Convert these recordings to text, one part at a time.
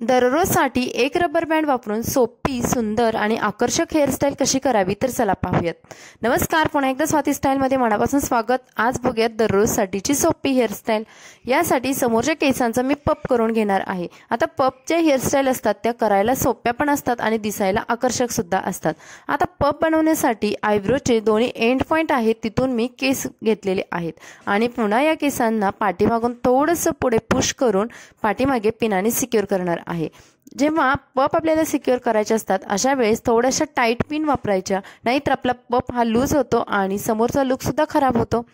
दररोजसाठी एक rubber band वापरून सोपी, सुंदर आणि आकर्षक हेअरस्टाईल कशी करावी तर चला पाहूयात। नमस्कार, पुन्हा एकदा स्वाती स्टाईलमध्ये मनापासून स्वागत। आज बघूयात दररोजसाठीची सोपी हेअरस्टाईल। यासाठी समोरच्या केसांचा मी पप करून घेणार आहे। आता पपचे हेअरस्टाईल असतात त्या करायला सोप्या पण असतात आणि दिसायला आकर्षक सुद्धा असतात। आता पप बनवण्यासाठी आयब्रोचे दोन्ही एंड पॉइंट आहेत तिथून मी केस घेतलेले आहेत आणि पुन्हा या केसांना पाठीमागून थोडंसं पुढे पुश करून पाठीमागे पिनाने सिक्युअर करणार आहे। जेव्हा पप आपल्याला सिक्युअर करायचे असतात अशा वेळेस थोड्याशा टाईट पिन वापरायच्या, नाहीतर आपला पप हा लूज होतो आणि समोरचा लुक सुद्धा खराब होतो।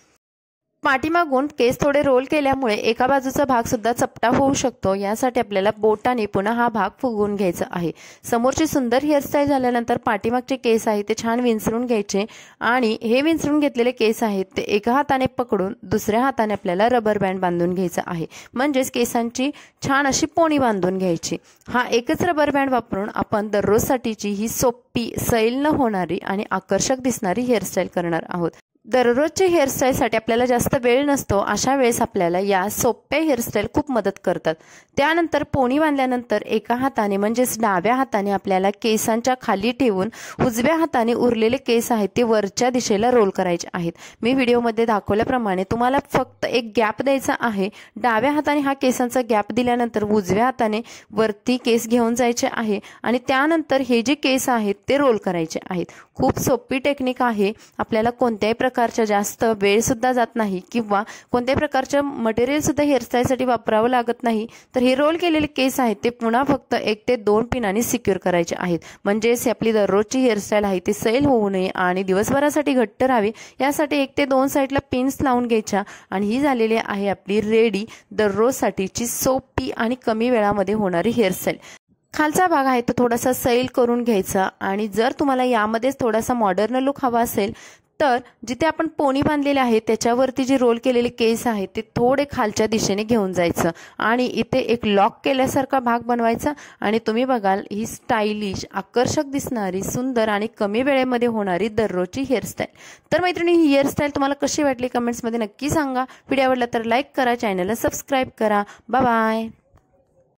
पाठीमागून केस थोडे रोल केल्यामुळे एका बाजूचा भाग सुद्धा चपटा होऊ शकतो। यासाठी आपल्याला बोटाने पुन्हा हा भाग फुगवून घ्यायचा आहे। समोरची सुंदर हेअरस्टाईल झाल्यानंतर पाठीमागचे केस आहेत ते छान विंचरून घ्यायचे आणि हे विंचरून घेतलेले केस आहेत ते एका हाताने पकडून दुसऱ्या हाताने आपल्याला रबर बँड बांधून घ्यायचा आहे, म्हणजेच केसांची छान अशी पोणी बांधून घ्यायची। हा एकच रबर बँड वापरून आपण दररोजसाठीची ही सोपी, सैल न होणारी आणि आकर्षक दिसणारी हेअरस्टाईल करणार आहोत। दररोजच्या हेअरस्टाईलसाठी आपल्याला जास्त वेळ नसतो, अशा वेळेस आपल्याला या सोप्या हेअरस्टाईल खूप मदत करतात। त्यानंतर पोणी बांधल्यानंतर एका हाताने म्हणजेच डाव्या हाताने आपल्याला केसांच्या खाली ठेवून उजव्या हाताने उरलेले केस आहेत ते वरच्या दिशेला रोल करायचे आहेत। मी व्हिडिओमध्ये दाखवल्याप्रमाणे तुम्हाला फक्त एक गॅप द्यायचा आहे। डाव्या हाताने हा केसांचा गॅप दिल्यानंतर उजव्या हाताने वरती केस घेऊन जायचे आहे आणि त्यानंतर हे जे केस आहेत ते रोल करायचे आहेत। खूप सोपी टेक्निक आहे। आपल्याला कोणत्याही प्रकारच्या जास्त वेळ सुद्धा जात नाही किंवा कोणत्याही प्रकारचं मटेरियल सुद्धा हेअरस्टाईलसाठी वापरावं लागत नाही। तर हे रोल केलेले केस आहेत ते पुन्हा फक्त 1 ते 2 पिनांनी सिक्युअर करायचे आहेत, म्हणजेच आपली दररोजची हेअरस्टाईल आहे ती सैल होऊ नये आणि दिवसभरासाठी घट्ट राहावी यासाठी 1 ते 2 साईडला पिन्स लावून घ्यायच्या आणि ही झालेली आहे आपली रेडी दररोजसाठीची सोपी आणि कमी वेळामध्ये होणारी हेअरस्टाईल। खालचा भाग आहे तो थोडासा सैल करून घ्यायचा आणि जर तुम्हाला यामध्येच थोडासा मॉडर्न लुक हवा असेल तर जिथे आपण पोणी बांधलेले आहे त्याच्यावरती जे रोल केलेले केस आहेत ते थोडे खालच्या दिशेने घेऊन जायचं आणि इथे एक लॉक केल्यासारखा भाग बनवायचा आणि तुम्ही बघाल ही स्टायलिश, आकर्षक दिसणारी, सुंदर आणि कमी वेळेमध्ये होणारी दररोजची हेअरस्टाईल। तर मैत्रिणी, ही हेअरस्टाईल तुम्हाला कशी वाटली कमेंट्समध्ये नक्की सांगा। व्हिडिओ आवडला तर लाईक करा, चॅनलला सबस्क्राईब करा। Bye bye.